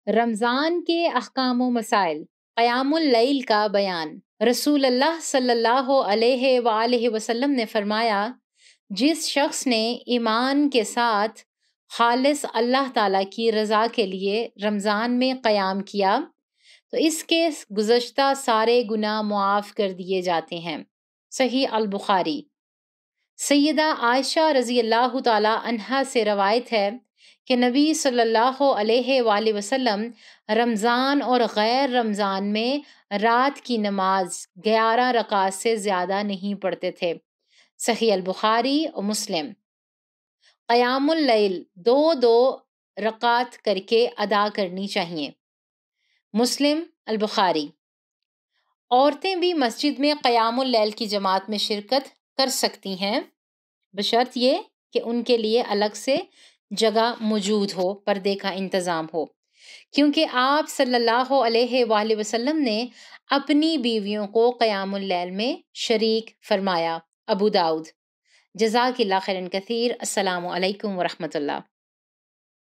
رمضان کے احکام و مسائل، قیام اللیل کا بیان۔ رسول اللہ صلی اللہ علیہ وآلہ وسلم نے فرمایا، جس شخص نے ایمان کے ساتھ خالص اللہ تعالیٰ کی رضا کے لیے رمضان میں قیام کیا تو اس کے گزشتہ سارے گناہ معاف کر دیے جاتے ہیں۔ صحیح البخاری۔ سیدہ عائشہ رضی اللہ تعالیٰ عنہا سے روایت ہے کہ نبی صلی اللہ علیہ وآلہ وسلم رمضان اور غیر رمضان میں رات کی نماز 11 رکعت سے زیادہ نہیں پڑھتے تھے۔ صحیح البخاری و مسلم۔ قیام اللیل 2 رکعت کر کے ادا کرنی چاہیے۔ مسلم، البخاری۔ عورتیں بھی مسجد میں قیام اللیل کی جماعت میں شرکت کر سکتی ہیں، بشرط یہ کہ ان کے لیے الگ سے جگہ موجود ہو، پردے کا انتظام ہو، کیونکہ آپ صلی اللہ علیہ وآلہ وسلم نے اپنی بیویوں کو قیام اللیل میں شریک فرمایا۔ ابو داؤد۔ جزاک اللہ خیرا کثیر۔ السلام علیکم ورحمۃ اللہ۔